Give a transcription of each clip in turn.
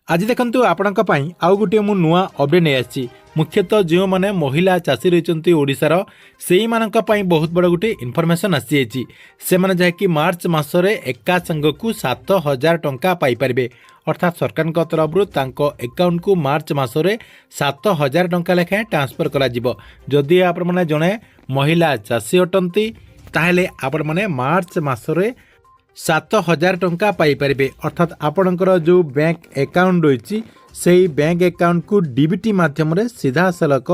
आज देखंतु आपणक पई आउ गोटे मु नुआ अपडेट नहीं आछि। मुख्यतः जो माने महिला चाषी रहिचंती ओडिसार सेही मानक पई बहुत बड़ गोटे इनफॉरमेशन आछि छि। से माने जाय कि मार्च मासरे एका संगकु 7000 टंका पाई परबे। अर्थात सरकार को तरफ तांको अकाउंट को मार्च मासरे 7000 टंका लेखा ट्रांसफर करा जिवो। जदि आपण माने जणे महिला चाषी अटंती ताहेले आपण माने मार्च मासरे 7000 टंका पाई परिबे। अर्थात आपणकर जो बैंक अकाउंट रही से बैंक अकाउंट को डीबीटी माध्यम रे सीधा सलक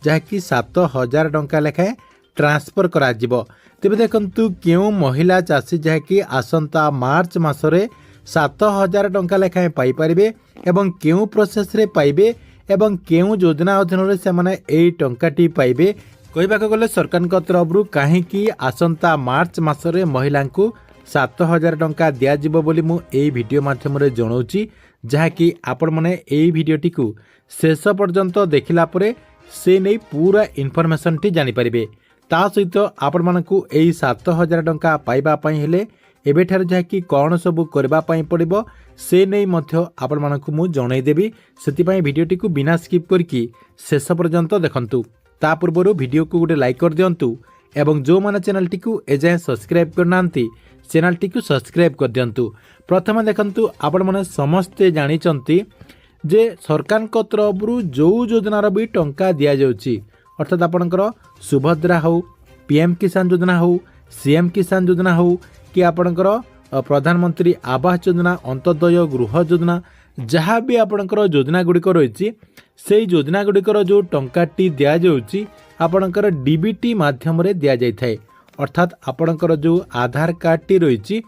जहाँकि 7000 टंका लेखाएं ट्रांसफर करा जिवो। तेबे देखंतु केउ महिला चाषी जहाँकि आसंता मार्च मासरे 7000 टंका लेखाएं पाई परिबे एवं केउ प्रोसेस रे पाइबे एवं केउ योजना अधीन रे से माने एई टंकाटी पाइबे। कहबाक गले सरकार को तरफ कहीं आसंता मार्च मासरे महिला को 7000 टंका दियाजिबो बोली मु एई वीडियो माध्यम रे जणाउची, जहाँकि आपण माने एई वीडियोटी को शेष पर्यंत देखिला परे से नहीं पूरा इनफॉरमेशन टी जानि परिबे। ता सहित आपण मानकु एई 7000 टंका पाइबा पई हेले एबेठार जहाँकि कौन सब करबा पई पड़िबो से नहीं मध्य आपण मानकु मु जणाई देबी। सेति पई वीडियोटी को बिना स्किप करके शेष पर्यंत देखंतु। ता पूर्व वीडियो को गोटे लाइक कर दियंतु एवं जो माने चैनल टी को एजाय सब्सक्राइब करनांती चैनल टी को सब्सक्राइब कर दियंतु। प्रथम देखंतु आपण माने समस्ते जानिचंती जे सरकार को तरफ जो योजनार भी टंका दिया जाउची, अर्थात आपणकर सुभद्रा हो, पीएम किसान योजना हो, सीएम किसान योजना हो कि आपणकर प्रधानमंत्री आवास योजना, अंत्योदय गृह योजना, जहाँ भी आपणकर योजना गुड़िक रही से योजना गुड़िकर जो टंकाटी दिया जाउची आपणकर डीबीटी माध्यम रे दिया जाय थाए। अर्थात आपणकर जो आधार कार्ड टी रही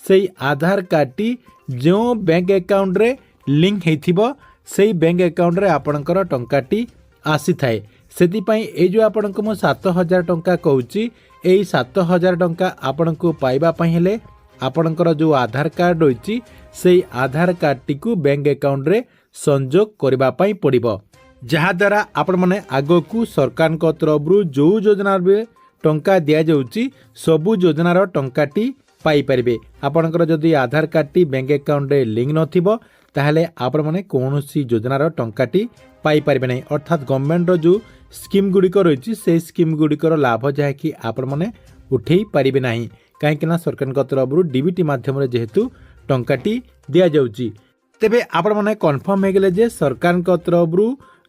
से आधार कार्ड टी जो बैंक अकाउंट रे लिंक हेथिबो से बैंक अकाउंट रे आपणकर टंकाटी आसी थाए। सेति पई ए जो आपणको मो 7000 टंका कहूची एई 7000 टंका आपणको पाइबा पई हेले आपणकर जो आधार कार्ड रही से आधार कार्ड टी को बैंक अकाउंट रे संजोग करबा पई पड़िबो, जहा द्वारा आपण माने आगो को सरकार को तरफ जो योजना रे टंका दिया जाउची सबु योजनार टंकाटी पाई परिबे। आपणकर जदि आधार कार्ड टी बैंक अकाउंट रे लिंक नथिबो ताहले आपण माने कोनोसी योजनार टंकाटी पाई परिबे नै। अर्थात गवर्नमेंट रो जो स्कीम गुडी को रही से स्कीम गुड़िकर लाभ जहाँ कि आपण माने उठेई परिबे नाही, कहीं सरकार को तरफ डीबीटी माध्यम रे जेहेतु टंकाटी दिया जाउची। तेबे आपण माने कन्फर्म हो गले जे सरकार को तरफ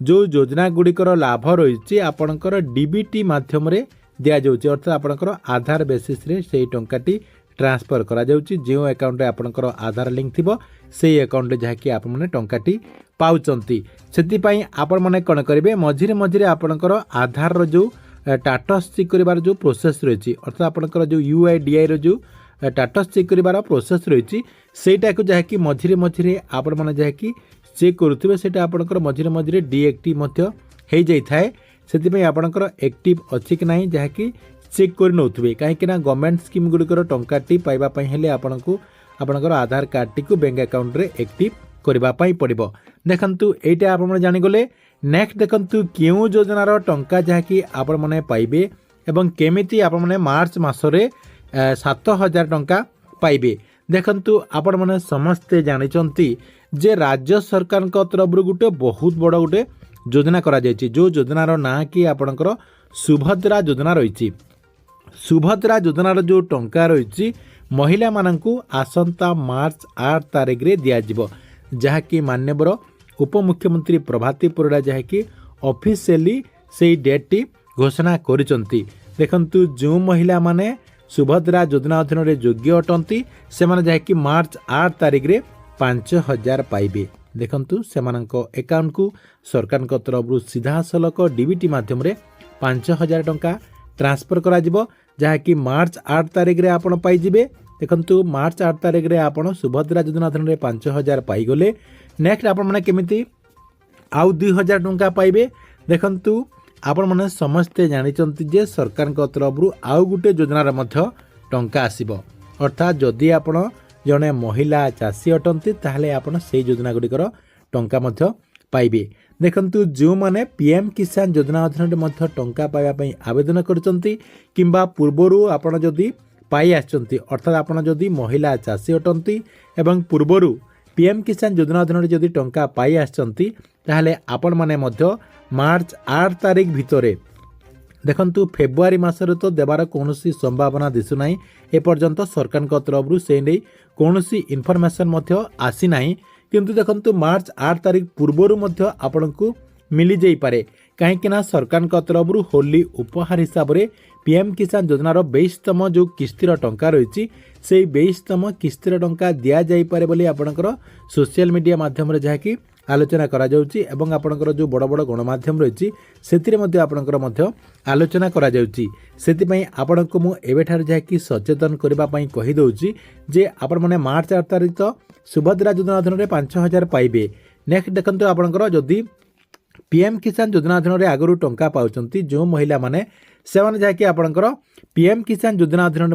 जो योजना गुड़िकर लाभ रही आपणकर डीबीटी माध्यम रे दिया जाउची। अर्थात आपणकर आधार बेसिस रे सेही टंकाटी ट्रांसफर करा जाउची। जो अकाउंट रे आपणकर आधार लिंक थिबो सेही अकाउंट रे जहाँ कि आपण माने टंकाटी पाउचंती। सेति पई आपण माने कोन करिवे मझिरे मझिरे आपणकर आधार रो जो स्टेटस चेक करिवार जो प्रोसेस रही, अर्थात आपणकर जो यूआईडीआई रो जो स्टेटस चेक करिवार प्रोसेस रही सेटा को जहाँ कि मझिरे मझिरे आपण माने जहाँ कि चेक करुथिबे सेटा आपणकर मझिरे मझिरे डीएक्टिव मध्य हे जाई थाए। सेति आपणकर एक्टिव अछि कि नाही जहाँ कि चेक कर नौथिबे, कहीं गवर्नमेंट स्कीम गुड़िकर टंकाटी पाइबा पई हेले आपणको आपणकर आधार कार्ड टी को बैंक अकाउंट रे एक्टिव करबा पई पड़िबो। देखंतु एटा आपण माने जानि गले। नेक्स्ट देखंतु केउ योजनार टंका जहाँ कि आपण माने पाइबे एवं केमिति आपण माने मार्च मासरे 7000 टंका पाइबे। देखंतु आपण माने समस्ते जानिचंती जे राज्य सरकार को तरफ गुटे बहुत बड़ गुटे योजना करा जायछि, जो योजनार ना कि आपणकर सुभद्रा योजना रही। सुभद्रा योजनार जो टंका रही महिला माननकु आसंता मार्च 8 तारिख रे दिया जिवो, जहाँ कि माननीय उपमुख्यमंत्री प्रभाती परिड़ा जहाँ कि ऑफिशियली से डेट टी घोषणा करिसंती। देखंतु जो महिला माने सुभद्रा योजना अधीन रे योग्य अटंती से माने जहाँ कि मार्च 8 तारिख रे 5000 पाइबे। देखंतु सेमानंको अकाउंट को सरकार को तरफ सीधा सलक डीबीटी माध्यम रे 5000 टंका ट्रांसफर करा जिवो, जहाँ कि मार्च 8 तारिख रे आपण पाई जिवे। देखंतु मार्च 8 तारिख रे आपण सुभद्रा योजना अधीन रे 5000 पाई गले। नेक्स्ट आपण माने केमिति आउ 2000 टंका पाइबे। देखंतु आपण माने समस्ते जानिचंती जे सरकार को तरफ आउ गुटे योजनार मध्य टंका आसीबो। अर्थात जदि आपण जने महिला चाषी अटंती ताहले आपण से योजना गुड़िकर टंका मध्य पाइबे। देखंतु जो माने पीएम किसान योजना अधीन मध्य टंका पाइबा पई आवेदन करचंती किंबा पूर्वरु आपण जदि पाई आछंती, अर्थात आपण जदि महिला चाषी अटंती एवं पूर्वरु पीएम किसान योजना अधीन जदि टंका पाई आछंती ताहले आपण माने मध्य मार्च 8 तारिख भितरे देखंतु फेब्रुआरी मासरे तो देवार कौनसी संभावना दिसुना एपर्यंत सरकार तरफ से नहीं कौनसी इनफॉरमेशन मध्य आसी नाही किंतु देखंतु मार्च 8 तारिख पूर्वरु मध्य आपनकु मिली जाई पारे कहीं सरकार तरफ होली उपहार हिसाब से पीएम किसान योजनार 22तम जो किस्तिर टंका रही से 22तम किस्तिर टंका दि जापे बोली आपणकर सोशल मीडिया माध्यम जहाँकि आलोचना करा जाउची एवं आपणकर जो बड़ बड़ गणमाध्यम रही से आपणकर आलोचना करा जाउची सेतिपई आपणको मु एबेठार जहाँकि सचेतन करने कही दउची जे आपण माने मार्च 8 तारिख तो सुभद्रा योजना अधीन 5000 पाइबे। नेक्स्ट देखंतु आपणकर जदि पीएम किसान योजना अधीन आगु टंका पाउचंती जो महिला माने सेवन जहाँकि आपणकर पीएम किसान योजना अधीन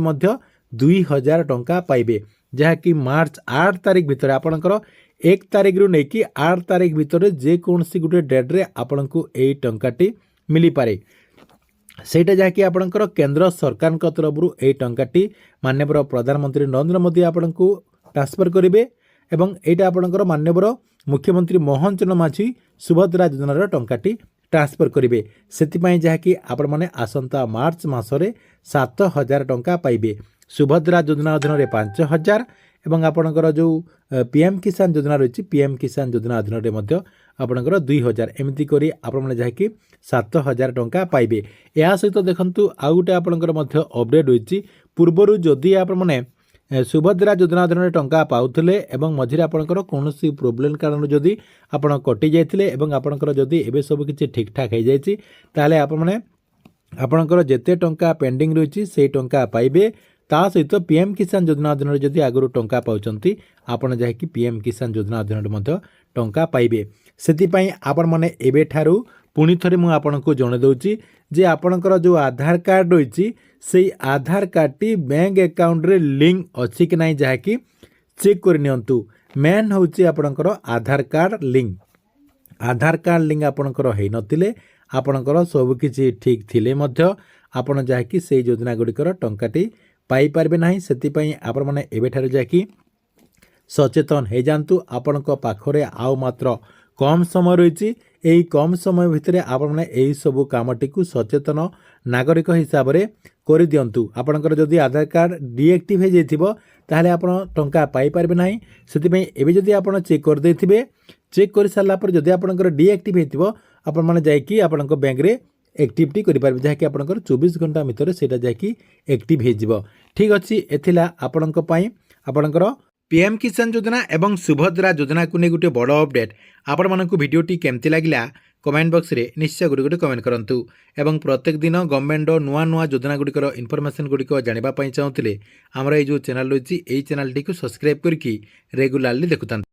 2000 टंका पाइबे जहाँकि मार्च 8 तारिख भितर आपणकर 1 तारिख रु नेकी 8 तारिख भितर जेकोसी गोटे डेट्रे आपणको एई टंकाटी मिली पारे सेटा जहाँकि आपणकर केंद्र सरकार तरफ एई टंकाटी माननीय प्रधानमंत्री नरेंद्र मोदी आपणको ट्रांसफर करेंगे एवं एटा आपणकर माननीय मुख्यमंत्री मोहन चरण माझी सुभद्रा योजनार टंकाटी ट्रांसफर करेंगे से जहाँकि आपण मैंने आसंता मार्च मासरे 7000 टंका पाइबे सुभद्रा योजना अधीन 5000 एवं आपणकर जो पीएम किसान योजना रही पीएम किसान योजना अधीन आपणकर 2000 एमती करी आपण मैंने जहाँकि 7000 टंका पाइबे। या सहित देखंतु आउ गोटे आपणकर अपडेट होइछि पूर्वरु जदि आपण मैंने सुभद्रा योजना अधीन टंका पाउथिले एवं मझिरे आपणकर कोनोसी प्रोब्लेम कारण जदि आपण कटि जाइथिले एवं आपणकर जदि एबे सब किछि ठीक ठाक हो जाइछि ताले आपण माने आपणकर जेते टंका पेंडिंग रही से टंका पाइबे ता सहित पीएम किसान योजना अधीन जदि आगु टंका पाउचंती आपण जहाँकि पीएम किसान योजना अधीन टंका पाइबे सेतिपई आपण माने एबे ठारू पुणी थरे मु आपनको जणे दउची जे आपणकर जो आधार कार्ड रही से आधार कार्डटी बैंक अकाउंट रे लिंक अच्छी कि नहीं जहाँकि चेक कर नियंतु मेन होची आपणकर आधार कार्ड लिंक आपणकर हेई नथिले आपणकर सब किछि ठीक थिले मध्य आपण जहाँकि से योजना गुड़िकर टंकाटी पाई पारबे नाही सेतिपई आपण माने एबेठारे जहाँकि सचेतन हो जातु आपण पाखरे आउ मात्र कम समय रही यही कम समय भितर आपण मैंने यही सब कामटी को सचेतन नागरिक हिसाब से कर दिंतु आपणकर जदि आधार कार्ड डीएक्टिव हो जाइथिबो ताहले आपण टंका पाई पारबे नाही सेतिपई एबे जदि आपण चेक कर देथिबे चेक कर सारला पर जदि आपणकर डीएक्टिव हेतिबो आपण माने जायकि आपणक बैंक रे एक्टिविटी करि पारबे जहाँकि आपणकर 24 घंटा भितर सेटा जायकि एक्टिव हो जिवो। ठीक अछि एथिला आपणक पई आपणकर पीएम किसान योजना एवं सुभद्रा योजना को नहीं गोटे बड़ अपडेट आपण मानक भिडियोटी केमती लगिला कमेंट बॉक्स रे निश्चय गुडी कमेंट करंतु एवं प्रत्येक दिन गवर्नमेंट नुआ नुआ योजना गुड़िकर इनफॉरमेशन गुड़िक जानापी चाहूँगे आमर ये जो चैनल रही चैनल टी सब्सक्राइब करके रेगुलारली देखुता।